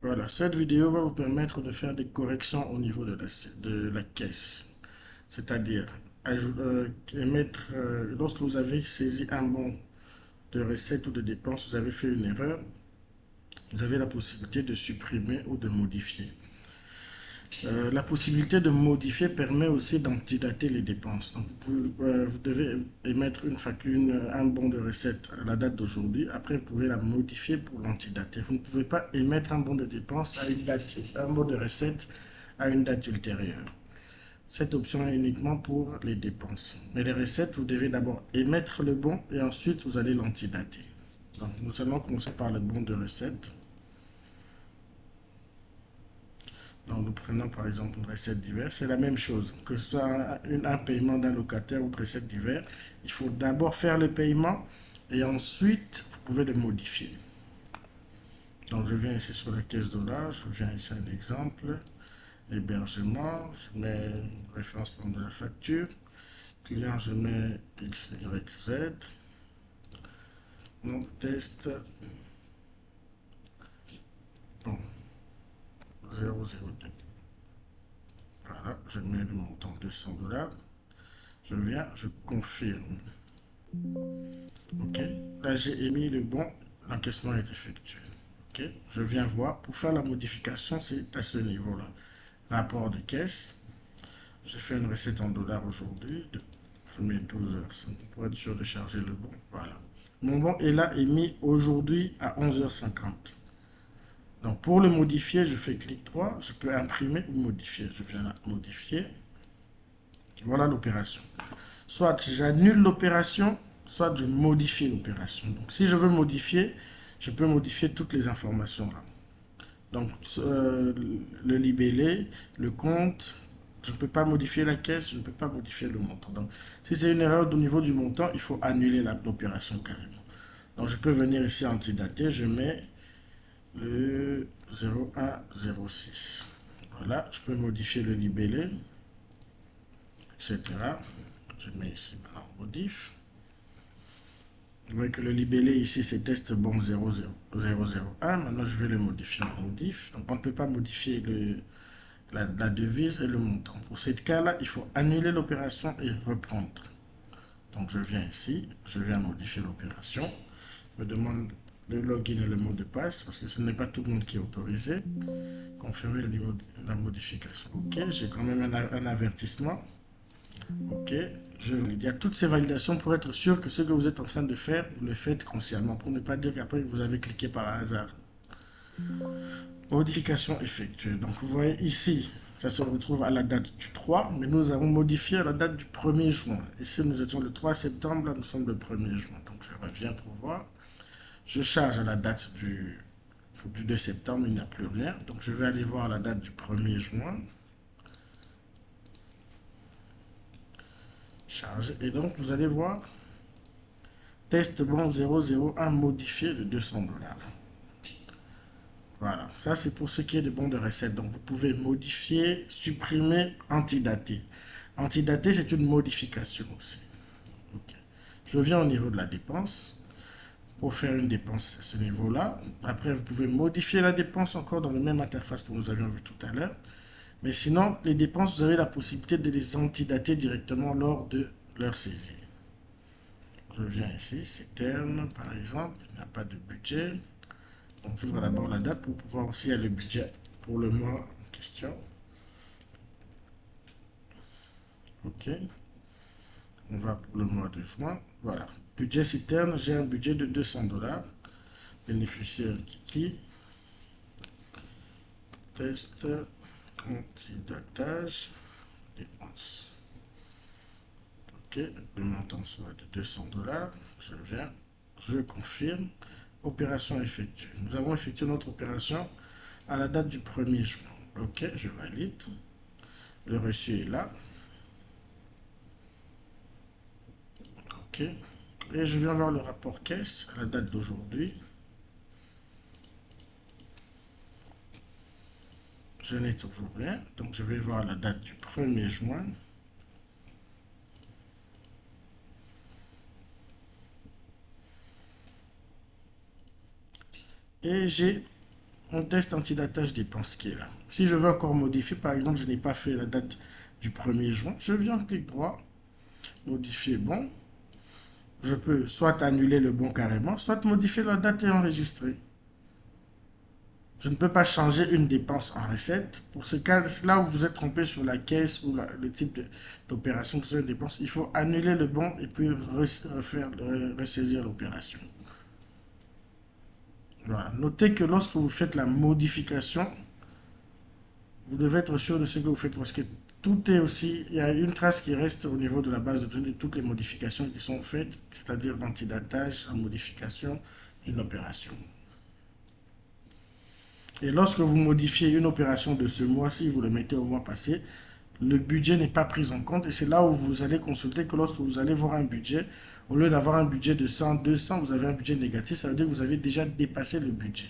Voilà, cette vidéo va vous permettre de faire des corrections au niveau de la caisse. C'est-à-dire, lorsque vous avez saisi un bon de recette ou de dépense, vous avez fait une erreur, vous avez la possibilité de supprimer ou de modifier. La possibilité de modifier permet aussi d'antidater les dépenses. Donc, vous devez émettre un bon de recette à la date d'aujourd'hui. Après, vous pouvez la modifier pour l'antidater. Vous ne pouvez pas émettre un bon de dépense à une date, un bon de recette à une date ultérieure. Cette option est uniquement pour les dépenses. Mais les recettes, vous devez d'abord émettre le bon et ensuite vous allez l'antidater. Donc, nous allons commencer par le bon de recette. Donc, nous prenons par exemple une recette diverse. C'est la même chose. Que ce soit un paiement d'un locataire ou une recette diverse, il faut d'abord faire le paiement et ensuite, vous pouvez le modifier. Donc, je viens ici sur la caisse dollar. Je viens ici un exemple. Hébergement. Je mets une référence de la facture. Client, je mets X, Y, Z. Donc, test. Bon, 002. Voilà, je mets le montant 200 $. Je viens, je confirme. Ok, là j'ai émis le bon, l'encaissement est effectué. Ok, je viens voir. Pour faire la modification, c'est à ce niveau-là. Rapport de caisse. J'ai fait une recette en dollars aujourd'hui. Je mets 12 heures pour être sûr de charger le bon. Voilà. Mon bon est là émis aujourd'hui à 11h50. Donc pour le modifier, je fais clic droit. Je peux imprimer ou modifier. Je viens là, modifier. Voilà l'opération. Soit j'annule l'opération, soit je modifie l'opération. Donc, si je veux modifier, je peux modifier toutes les informations là. Donc, le libellé, le compte, je ne peux pas modifier la caisse, je ne peux pas modifier le montant. Donc, si c'est une erreur au niveau du montant, il faut annuler l'opération carrément. Donc, je peux venir ici antidater, je mets le 0106. Voilà, je peux modifier le libellé, etc. Je mets ici maintenant modif. Vous voyez que le libellé ici c'est test bon 00001. Maintenant je vais le modifier en modif. Donc on ne peut pas modifier la devise et le montant. Pour ce cas-là, il faut annuler l'opération et reprendre. Donc je viens ici, je viens modifier l'opération. Je me demande le login et le mot de passe parce que ce n'est pas tout le monde qui est autorisé. Confirmer le niveau de la modification. Ok, j'ai quand même un avertissement. Ok, je valide. Il y a toutes ces validations pour être sûr que ce que vous êtes en train de faire, vous le faites consciemment, pour ne pas dire qu'après vous avez cliqué par hasard. Modification effectuée. Donc vous voyez ici, ça se retrouve à la date du 3, mais nous avons modifié à la date du 1er juin. Ici nous étions le 3 septembre, là nous sommes le 1er juin. Donc je reviens pour voir. Je charge à la date du 2 septembre, il n'y a plus rien. Donc je vais aller voir la date du 1er juin. Charge. Et donc vous allez voir, test bon 001 modifié de 200 $. Voilà, ça c'est pour ce qui est des bons de recette. Donc vous pouvez modifier, supprimer, antidater. Antidater, c'est une modification aussi. Ok. Je viens au niveau de la dépense. Pour faire une dépense à ce niveau-là. Après, vous pouvez modifier la dépense encore dans la même interface que nous avions vu tout à l'heure. Mais sinon, les dépenses, vous avez la possibilité de les antidater directement lors de leur saisie. Je viens ici, c'est terme par exemple, il n'y a pas de budget. On ouvre d'abord la date pour pouvoir voir s'il y a le budget pour le mois en question. Ok. On va pour le mois de juin. Voilà. Budget citerne, j'ai un budget de 200 $. Bénéficiaire Kiki. Test. Antidatage. Dépenses. Ok. Le montant sera de 200 $. Je viens. Je confirme. Opération effectuée. Nous avons effectué notre opération à la date du 1er juin. Ok, je valide. Le reçu est là. Ok. Et je viens voir le rapport caisse à la date d'aujourd'hui. Je n'ai toujours rien. Donc je vais voir la date du 1er juin. Et j'ai mon test antidatage dépenses qui est là. Si je veux encore modifier, par exemple, je n'ai pas fait la date du 1er juin, je viens clic droit, modifier bon. Je peux soit annuler le bon carrément, soit modifier la date et enregistrer. Je ne peux pas changer une dépense en recette. Pour ce cas, là où vous êtes trompé sur la caisse ou le type d'opération que c'est une dépense, il faut annuler le bon et puis ressaisir l'opération. Voilà. Notez que lorsque vous faites la modification, vous devez être sûr de ce que vous faites parce que tout est aussi, il y a une trace qui reste au niveau de la base de données de toutes les modifications qui sont faites, c'est-à-dire l'antidatage, la modification, une opération. Et lorsque vous modifiez une opération de ce mois-ci, vous le mettez au mois passé, le budget n'est pas pris en compte et c'est là où vous allez consulter que lorsque vous allez voir un budget, au lieu d'avoir un budget de 100, 200, vous avez un budget négatif, ça veut dire que vous avez déjà dépassé le budget.